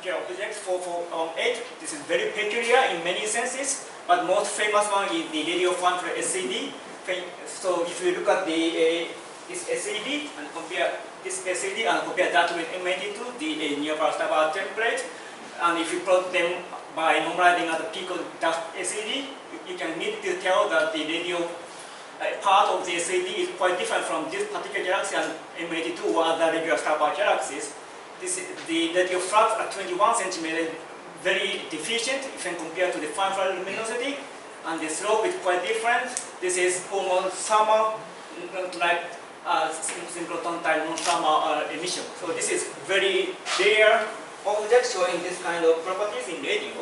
particular object 4418. This is very peculiar in many senses, but most famous one is the radio function SED. So if you look at this SED and compare this SED and compare that with M82, the nearby star template, and if you plot them by normalizing at the peak of that SED, you can immediately tell that the radio part of the SED is quite different from this particular galaxy and M82 or other regular star-bar galaxies. The radio flux at 21 centimeters is very deficient if you compare to the fine luminosity, and the slope is quite different. This is almost summer, like synchrotron time non-summer emission. So this is very rare object showing this kind of properties in radio.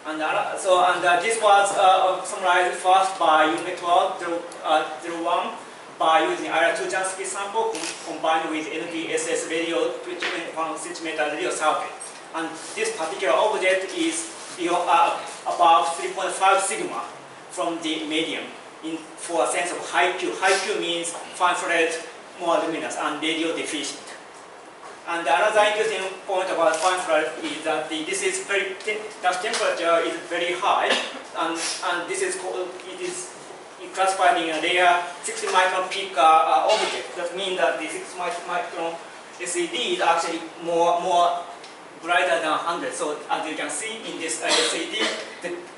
And this was summarized first by Unit 01 by using IR2 Jansky sample combined with NGC radio 21 centimeter radio circuit. And this particular object is about 3.5 sigma from the medium for a sense of high Q. High Q means fine infrared, more luminous, and radio deficient. And another interesting point about fine infrared is that this is that temperature is very high, and this is called, it is classified in a rare 60 micron peak object. That means that the 60 micron SED is actually more brighter than 100. So as you can see in this SED,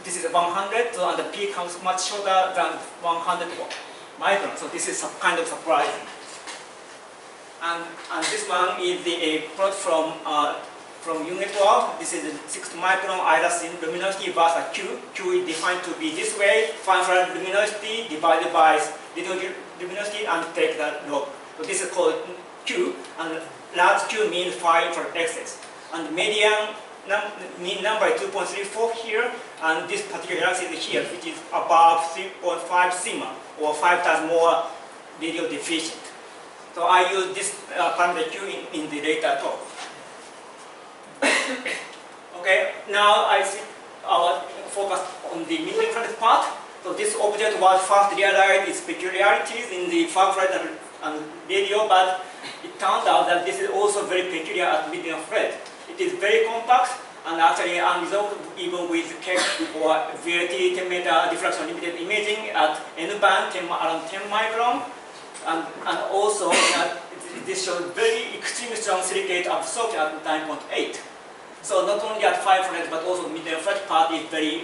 this is 100, so and the peak comes much shorter than 100 micron. So this is kind of surprising. And this one is the plot from Unit 12. This is the 60 micron iris luminosity versus Q. Q is defined to be this way: fine infrared luminosity divided by radio luminosity and take the log. So this is called Q, and large Q means far infrared excess. And the median mean number is 2.34 here, and this particular galaxy is here, which is above 3.5 sigma, or 5 times more radio deficient. So I use this parameter Q in the data talk. Okay, now I see our focus on the mid-infrared part. So this object was first realized its peculiarities in the far infrared and radio, but it turned out that this is also very peculiar at mid-infrared. It is very compact and actually unresolved even with KEC or VLT 10 meter diffraction limited imaging at N band around 10 micron. And also this shows very extremely strong silicate absorption at 9.8. So not only at 500 but also mid-infrared part is very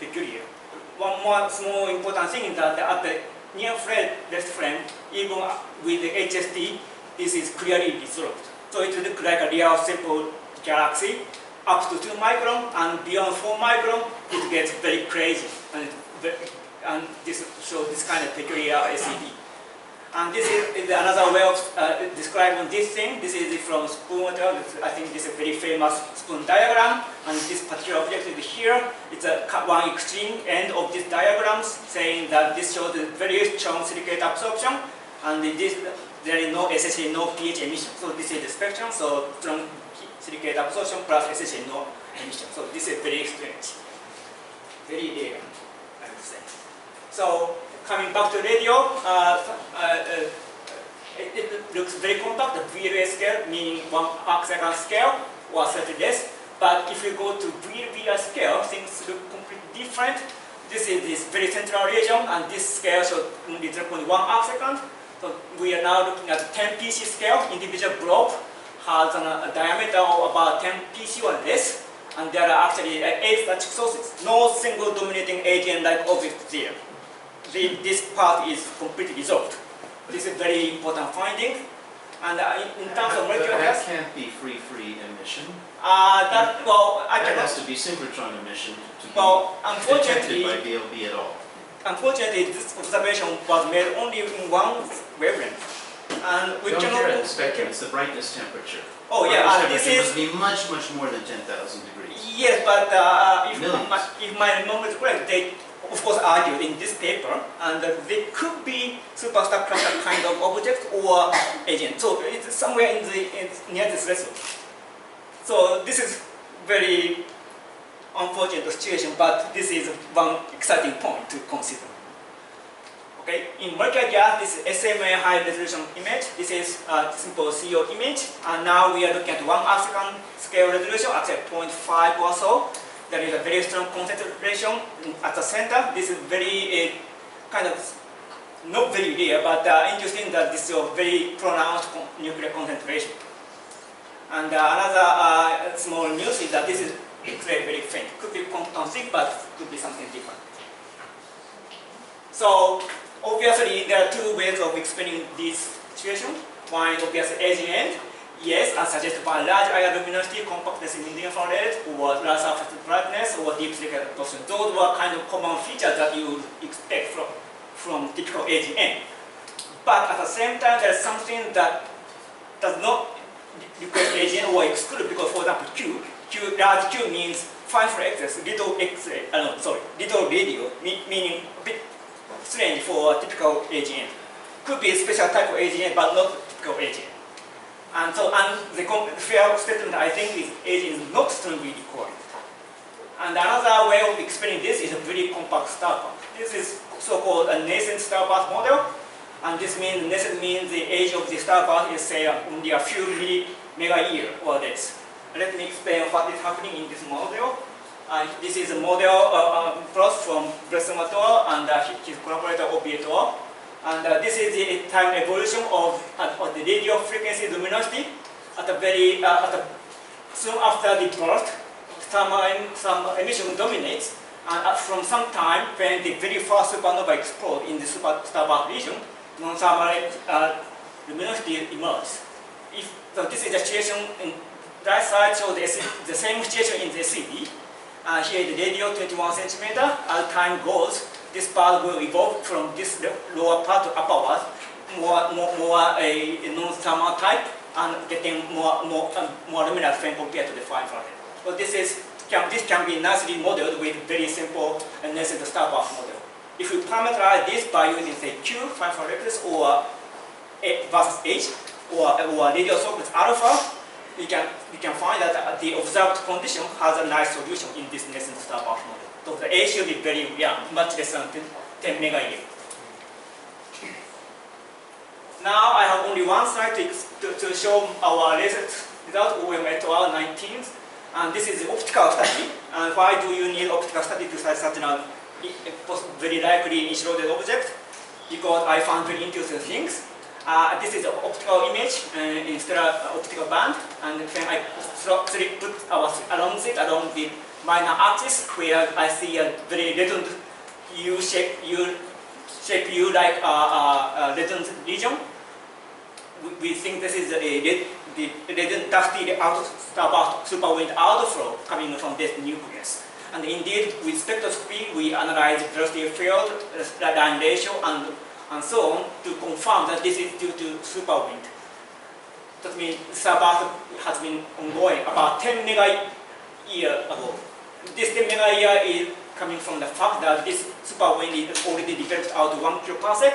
peculiar. One more small important thing is that at the near-infrared rest frame, even with the HST, this is clearly resolved. So it looks like a real simple galaxy up to 2 micron, and beyond 4 micron, it gets very crazy. And this shows this kind of peculiar SED. And this is another way of describing this thing. This is from spoon. I think this is a very famous spoon diagram. And this particular object is here. It's one extreme end of this diagram, saying that this shows a very strong silicate absorption. And there is essentially no pH emission. So this is the spectrum. So strong silicate absorption plus essentially no emission. So this is very strange. Very rare, I would say. So coming back to radio, it looks very compact. The VLA scale, meaning 1 arc-second scale, or slightly less. But if you go to VLA scale, things look completely different. This is this very central region, and this scale shows only 0.1 arc-second. So we are now looking at 10 PC scale. Individual blob has a diameter of about 10 PC or less, and there are actually 8 such sources. No single dominating AGN-like object there. This part is completely resolved. This is very important finding. And in terms of molecular that can't be free emission. That has to be synchrotron emission to be unfortunately, detected by BLB at all. Unfortunately, this observation was made only in one wavelength, and we don't cannot. care the spectrum; it's the brightness temperature. Oh yeah, this is must be much more than 10,000 degrees. Yes, but if my memory is correct, they of course argued in this paper, and they could be superstar cluster kind of object or agent. So it's somewhere near this result. So this is very unfortunate situation, but this is one exciting point to consider. Okay, in molecular gas, this is SMA high resolution image. This is a simple CO image, and now we are looking at 1 African scale resolution at 0.5 or so. There is a very strong concentration at the center. This is very kind of not very rare, but interesting that this is a very pronounced nuclear concentration. And another small news is that this is X-ray very faint. Could be quantum thick, but could be something different. So obviously, there are two ways of explaining this situation. One is obviously AGN. Yes, as suggested by large area luminosity, compactness in infrared, or large surface brightness, or deep silica absorption. Those were kind of common features that you would expect from typical AGN. But at the same time, there's something that does not request AGN or exclude, because for example, large Q means fine for X-rays, little X-ray, little radio, meaning a bit strange for a typical AGN. Could be a special type of AGN, but not typical AGN. And so, the fair statement I think is AGN is not strongly required. And another way of explaining this is a very compact star path. This is so-called a nascent star path model. And this means, nascent means the age of the star path is say only a few mega year or less. Let me explain what is happening in this model. This is a model plot from Bresson-Mator and his collaborator Obietor. And this is the time evolution of the radio frequency luminosity at a very soon after the burst. Some emission dominates, and from some time when the very first supernova explodes in the star path region, non-thermal luminosity emerges. So this is the situation in right side shows the same situation in the SED. Here the radio 21 centimeter. As time goes, this part will evolve from this lower part to upperwards, more a non-thermal type, and getting more luminous when compared to the far infrared. So this can be nicely modeled with very simple and nascent star path model. If you parameterize this by using say Q, far infrared or A versus H, or radio surface alpha, we can find that the observed condition has a nice solution in this nascent star path model. So the A should be very young, much less than 10 mega year. Now I have only one slide to show our result, Ohyama et al. 19th, and this is the optical study. And why do you need optical study to study such a very likely initial object? Because I found very interesting things. This is an optical image in stellar optical band, and when I put along the minor axis, where I see a very redundant U-shape like redundant region, we think this is the redundant dusty star path superwind outflow coming from this nucleus. And indeed, with spectroscopy, we analyze velocity field, line ratio, and so on to confirm that this is due to superwind. That means star path has been ongoing about 10 mega years ago. This 10 mega year is coming from the fact that this superwind is already developed out to 1 kiloparsec.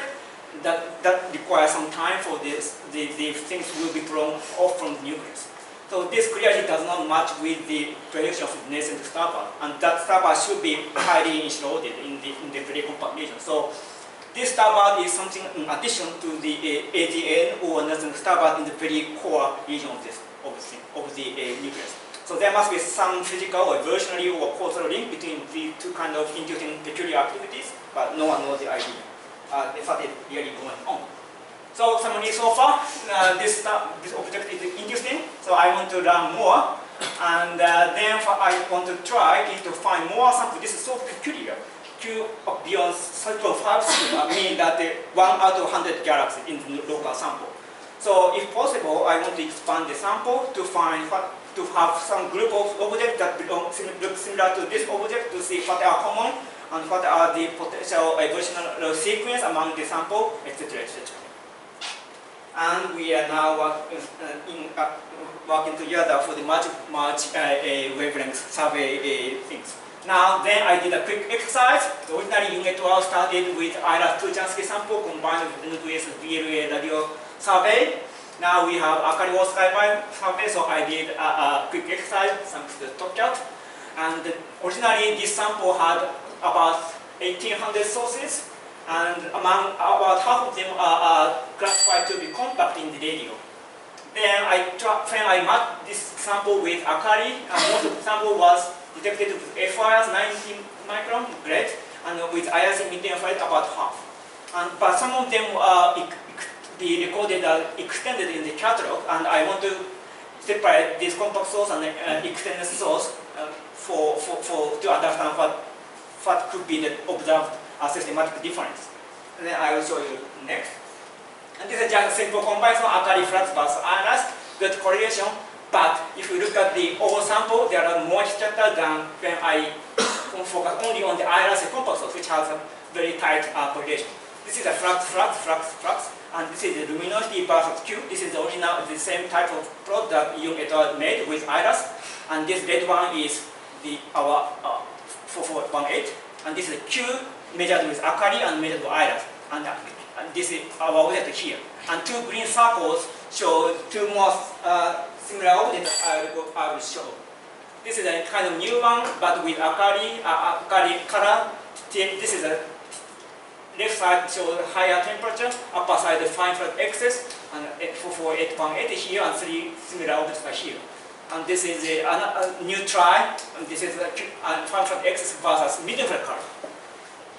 That requires some time for this. The things will be thrown off from the nucleus. So this clearly does not match with the prediction of the nascent star path, and that star path should be highly loaded in the very compact region. So this star path is something in addition to the AGN or nascent star path in the very core region of the nucleus. So there must be some physical or evolutionary or causal link between the two kind of inducing peculiar activities, but no one knows the idea. What is really going on. So summary so far, this object is interesting, so I want to learn more, and then I want to try is to find more samples. This is so peculiar. Q beyond 3.5 sigma means that 1 out of 100 galaxies in the local sample. So if possible, I want to expand the sample to have some group of objects that look similar to this object to see what are common and what are the potential evolutionary sequence among the sample, etc., etc. And we are now working together for the much wavelength survey things. Now, then I did a quick exercise. So originally, Youichi Ohyama started with IRAS-2 Jansky sample combined with NGC VLA radio survey. Now we have Akari Skyline survey, so I did a quick exercise thanks to the top chart. And originally, this sample had about 1,800 sources, and among about half of them are classified to be compact in the radio. Then when I mapped this sample with Akari, most of the sample was detected with FIRs 90 micron, great, and with IRC medium infrared about half. But some of them be recorded extended in the catalog, and I want to separate this compact source and extended source to understand what could be the observed systematic difference. And then I will show you next. And this is just a simple comparison, Akari flux versus IRS, good correlation. But if you look at the overall sample, there are more scatter than when I focus only on the IRS compact source, which has a very tight correlation. This is a flux, and this is the luminosity versus Q. This is the original, the same type of plot that Young et al. Made with IRS. And this red one is our 4418, and this is Q measured with Akari and measured with IRS. And this is our object here. And two green circles show two more similar objects I will show. This is a kind of new one, but with Akari color. This is a left side shows higher temperature, upper side fine flood excess, and 44818 here, and three similar objects are here. And this is a new try, and this is a fine flood excess versus medium flood color.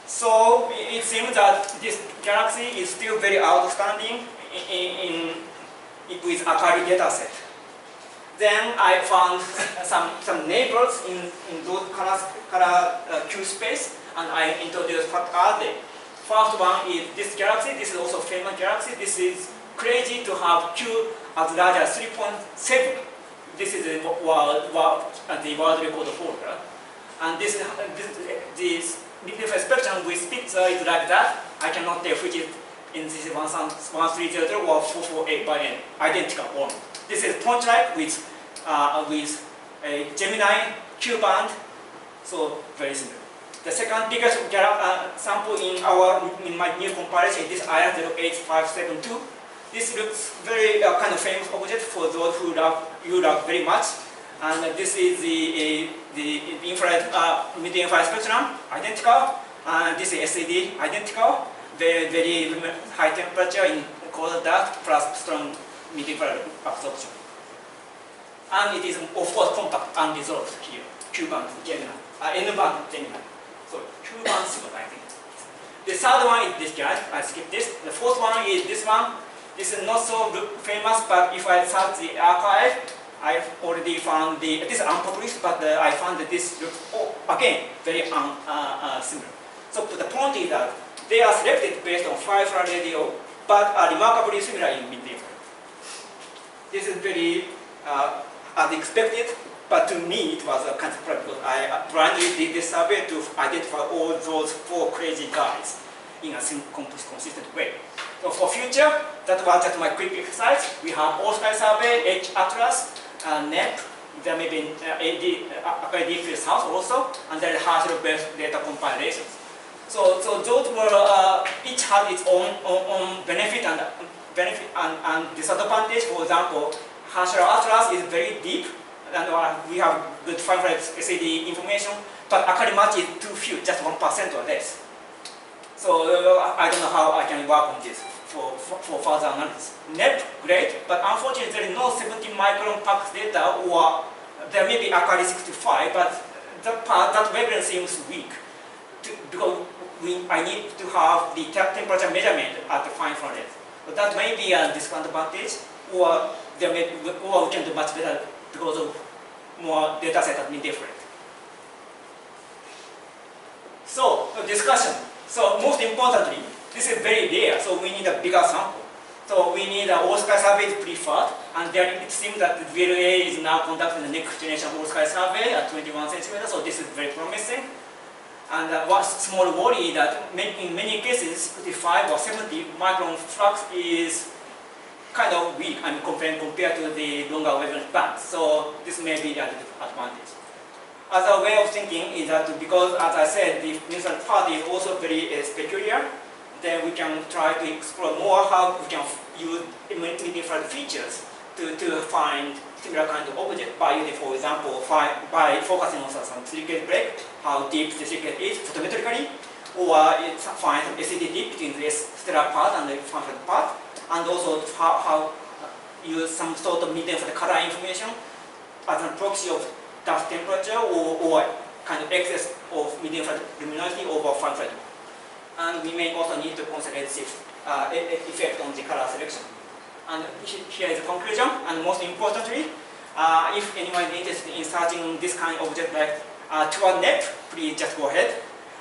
So it seems that this galaxy is still very outstanding with Akari dataset. Then I found some neighbors in those color Q space, and I introduced what are they. First one is this galaxy. This is also a famous galaxy. This is crazy to have Q as large as 3.7. This is the world record holder. And this medium spectrum with Spitzer is like that. I cannot tell which is in this 1300 or 448 by N, identical one. This is point-like with a Gemini Q band, so very similar. The second biggest sample in my new comparison is this IR08572. This looks very kind of famous object for those who love very much. And this is the infrared medium infrared spectrum, identical. And this is SED, identical. Very high temperature in cold dark plus strong medium infrared absorption. And it is of course compact and resolved here. Q band Gemini, N band Gemini. So Q band Sigma, I think. The third one is this guy. I skipped this. The fourth one is this one. This is not so famous, but if I search the archive, I've already found this is unpublished, but I found that this looks again very similar. So the point is that they are selected based on far-infrared radio, but are remarkably similar in mid-infrared. This is very as expected, but to me it was a kind of surprise because I blindly did this survey to identify all those four crazy guys in a consistent way. So for future, that was just my quick exercise. We have all-sky survey, H Atlas, NEP. There may be AD South also, and then Herschel-based data compilations. So those were each had its own benefit and disadvantage. For example, Herschel Atlas is very deep, and we have good fine-infrared SAD information, but Akari match is too few, just 1% or less. So I don't know how I can work on this for further analysis. NEP, great, but unfortunately there is no 70 micron pax data, or there may be Akari 65, but that wavelength seems weak because I need to have the temperature measurement at the fine infrared. But that may be a disadvantage, or we can do much better because of more data set that may be different. So discussion. So most importantly, this is very rare, so we need a bigger sample. So we need an all-sky survey preferred, and then it seems that the VLA is now conducting the next generation all-sky survey at 21 centimeters, so this is very promising. And one small worry that in many cases, 55 or 70 micron flux is kind of weak, compared to the longer wavelength band. So this may be an advantage. Other way of thinking is that because, as I said, the neutral part is also very peculiar, then we can try to explore more how we can use different features to find similar kind of object by using, for example, by focusing on some silicate break, how deep the silicate is photometrically, or find acidity between this stellar part and the fun-fed part, and also how use some sort of medium for the color information as a proxy of dust temperature or kind of excess of medium for luminosity over fun-fed. And we may also need to consider its effect on the color selection. And here is the conclusion, and most importantly, if anyone is interested in searching this kind of object like toward net, please just go ahead.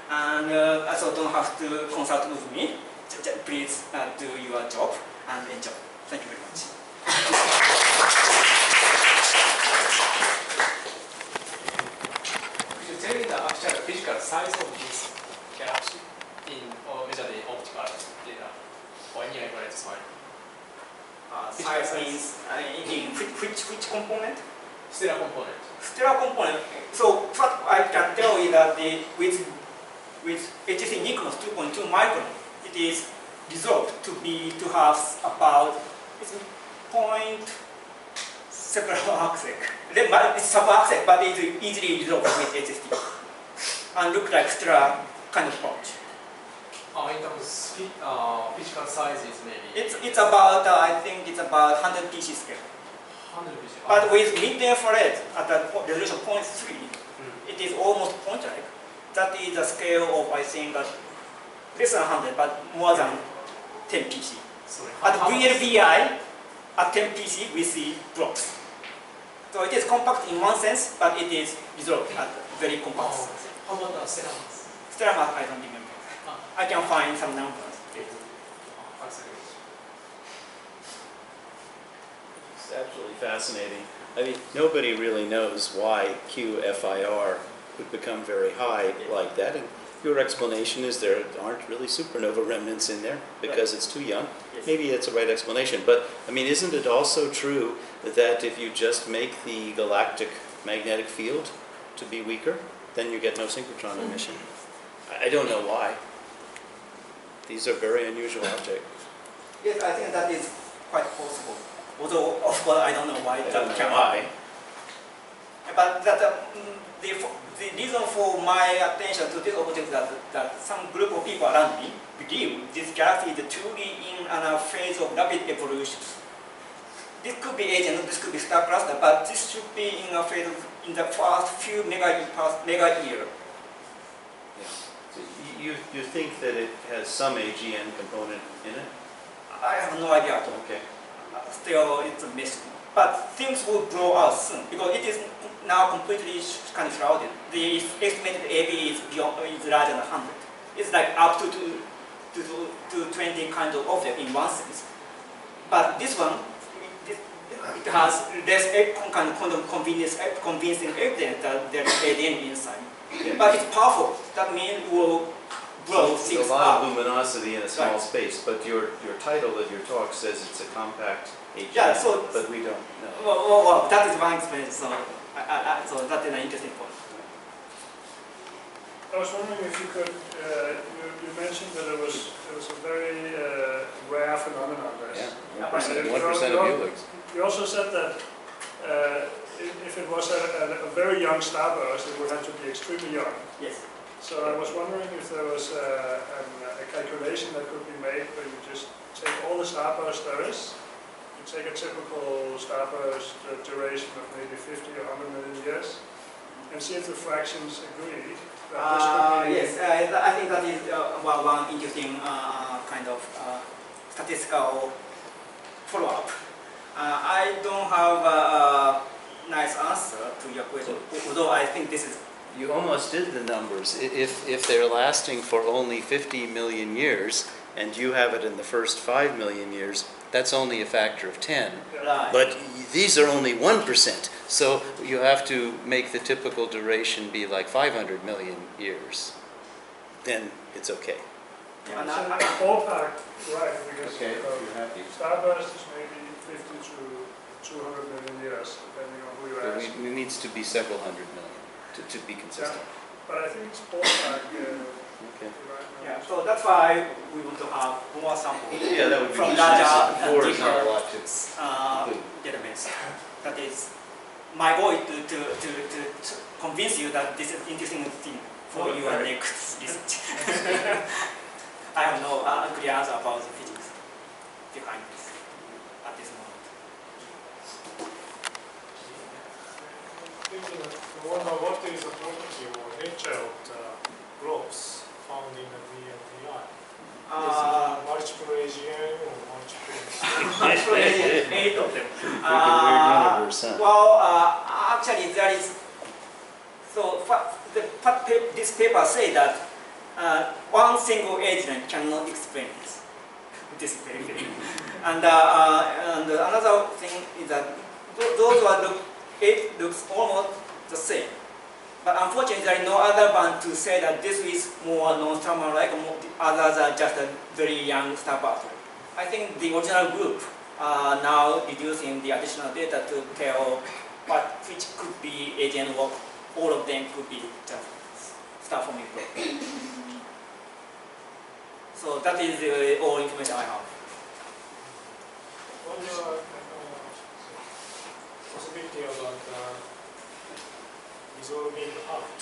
And also don't have to consult with me. Please do your job and enjoy. Thank you very much. Could you tell me the actual physical size of this galaxy or measure the optical data or any reference is fine? Size means in which component? Stellar component. Stellar component. So what I can tell you that with HC Nicholas 2.2 micron, it is resolved to have about point several arcsec. It's subarcsec, but it's easily resolved with HST and look like stellar kind of pouch. In terms of physical sizes, maybe? It's about, I think it's about 100 PC scale. 100 PC. But with mid-infrared at the resolution 0.3, it is almost point-like. That is the scale of, I think, less than 100, but more than 10 PC. Sorry. At VLBI, at 10 PC, we see drops. So it is compact in one sense, but it is resolved at very compact size. How about the stellar mass? Stellar mass, I don't remember. I can find some numbers. It's absolutely fascinating. I mean, nobody really knows why QFIR would become very high like that. And your explanation is there aren't really supernova remnants in there because it's too young. Yes. Maybe it's a right explanation. But, I mean, isn't it also true that if you just make the galactic magnetic field to be weaker, then you get no synchrotron emission? I don't know why. These are very unusual objects. Yes, I think that is quite possible. Although, of course, I don't know why that can happen. But the reason for my attention to this object is that some group of people around me believe this galaxy is truly in a phase of rapid evolution. This could be AGN, this could be star cluster, but this should be in a phase in the first few mega year. So you think that it has some AGN component in it? I have no idea at all. Okay. Still, it's a mystery. But things will blow out soon because it is now completely kind of shrouded. The estimated AB is larger than 100. It's like up to 20 kind of object in one sense. But this one, it has less kind of convincing evidence that there is ADN inside. Yeah. But it's powerful. That means it will blow So things a lot of up. luminosity in a small Right. space, but your title of your talk says it's a compact AGN, Yeah, so- but we don't know. Well, that is one explanation. So that is an interesting point. I was wondering if you could, you mentioned that it was a very rare phenomenon. Yeah, Yeah, 1% of helix. You also said that if it was a very young starburst, it would have to be extremely young. Yes. So I was wondering if there was a calculation that could be made where you just take all the starbursts there is, you take a typical starburst duration of maybe 50 or 100 million years, and see if the fractions agree. Yes, I think that is one interesting kind of statistical follow-up. I don't have a nice answer to your question, although I think this is. You almost did the numbers. If they're lasting for only 50 million years, and you have it in the first 5 million years, that's only a factor of 10. Right. But these are only 1%, so you have to make the typical duration be like 500 million years. Then it's okay. Yeah, So the ballpark, right, because you're happy. starburst is maybe 50 to 200 million years, depending on who you ask. It needs to be several hundred million to be consistent. But I think it's ballpark. Okay. Yeah, so that's why we want to have more samples Yeah, that would be from nice. larger and Four is not a deeper lot to database. That is, my goal is to convince you that this is interesting thing for your next research. I have no clear answer about the physics behind this at this moment. I wonder what is the property or nature of the globes found in the VLTI? Multiple AGN or multiple 8 of them. Weird universe, huh? Well, actually there is, so this paper say that one single agent cannot explain this. This is very big. And another thing is that those who it looks almost the same. But unfortunately, there is no other band to say that this is more non-thermal like, others are just a very young starburst. I think the original group are now reducing the additional data to tell which could be AGN work. All of them could be just star forming group. So that is all information I have. What's the possibility about resolving out?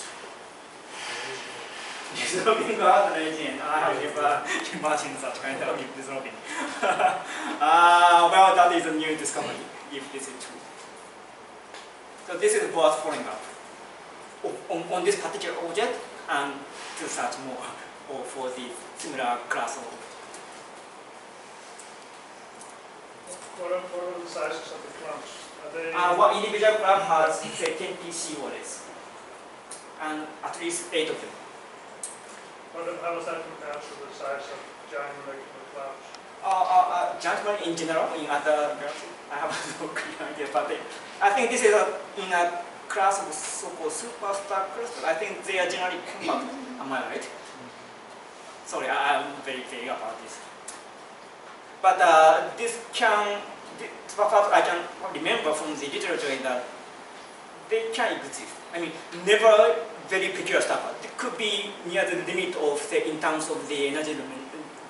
Resolving out an AGN. I have never imagined such kind of resolving. Well, that is a new discovery, if this is true. So this is worth following up on this particular object and to search more or for the similar class of. What are the sizes of the clumps? Are they? One individual clump has, say, 10 PC or less, and at least 8 of them. How does that compare to the size of giant molecular clumps? Giant in general, in other galaxies, I have no clear idea, but I think this is in a class of so-called superstar cluster. I think they are generally compact. Am I right? Sorry, I am very vague about this. But what I can remember from the literature is that they can exist. I mean, never very peculiar stuff. It could be near the limit of, say, in terms of the energy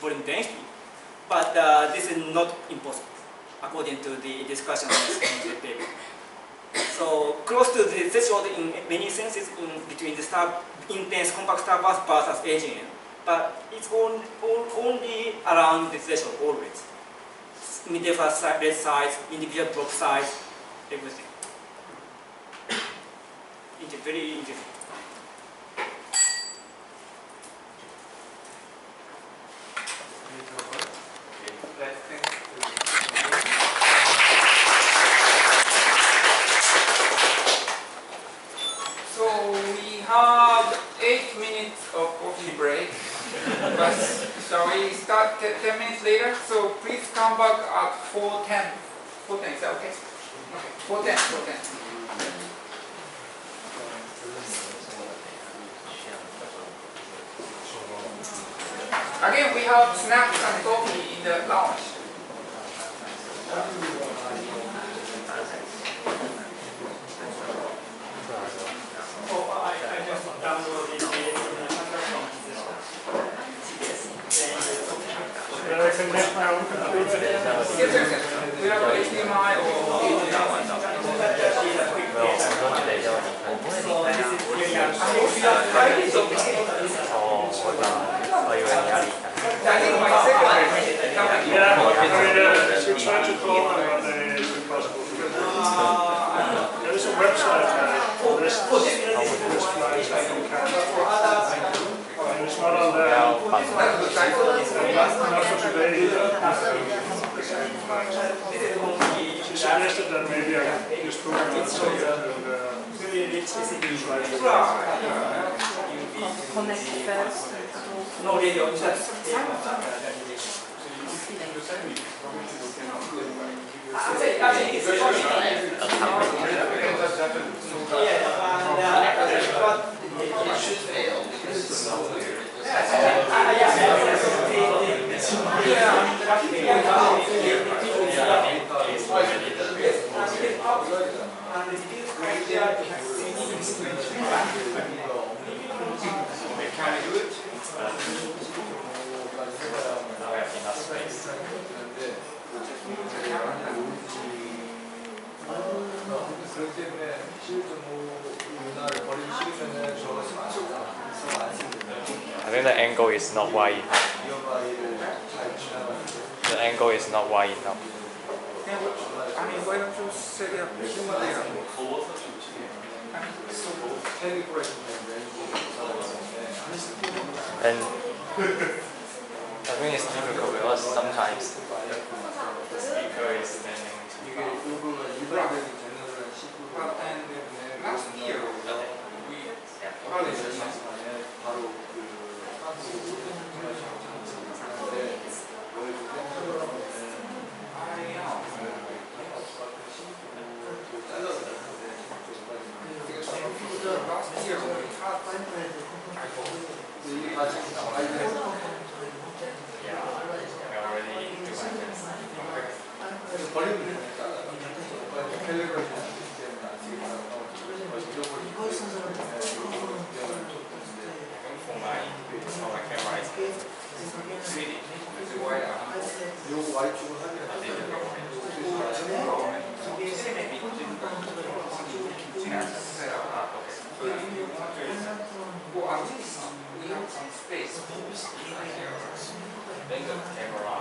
volume density. But this is not impossible, according to the discussion in the paper. So close to the threshold in many senses between the intense compact starburst versus AGN. But it's only around the threshold always. Middle red size, individual block size, everything. It's very interesting. So we have 8 minutes of coffee break, but shall we start 10 minutes later? So please come back at 4:10. 4:10, is that okay? 4:10, 4:10. Again, we have snacks and coffee in the lounge. I just downloaded the I can make my own computer. Yes. We have HDMI or I think my secretary is coming. Yeah, I should try to call them, but it's impossible. There is a website for this flights I can cancel. And it's not on there. Not for today either. She suggested that maybe I could just put it on Connect first. no radio. Can I do it? Now I have enough space. それでね、シュートも I think the angle is not wide enough. The angle is not wide enough. Yeah, I mean, why don't you set it up here? And I think it's difficult because sometimes the speaker is standing too far. But and last year we last year we had Yeah, I already do my best. For my camera is really wide out. So if you want to go at least we have some space. Then the camera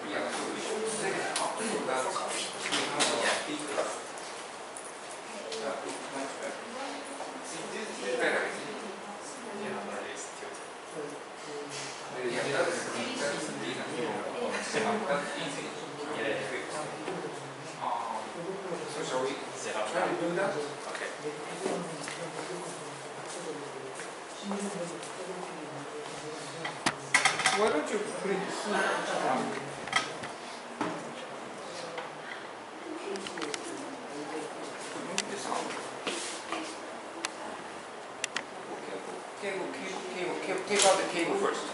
Yeah, so we should set it up so that we have a speaker. That would be much better. See, this is better. yeah, but it's tilted. Yeah, that's easy. That's easy. Yeah, it's fixed. So shall we Set up try to do that? Okay. Why don't you put it here? Move this out. Cable. Take out the cable first.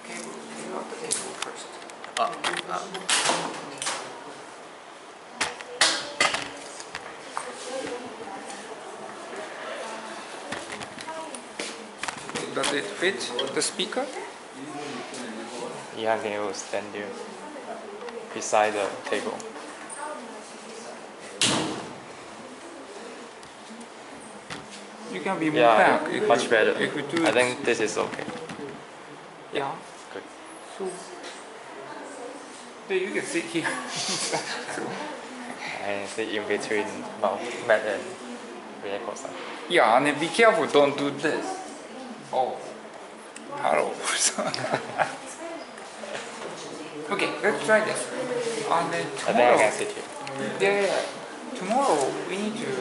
Take out the cable first. Does it fit the speaker? Yeah, I think it will stand there beside the table. You can be moved Yeah, back. If much you- better. If you do I it. think this is okay. Yeah. Good. So then you can sit here. And sit in between Matt and Rieko-san. Yeah, and then be careful. Don't do this. Oh, hello. Okay, let's try this. And then I think I tomorrow. can sit here. Yeah. Tomorrow we need to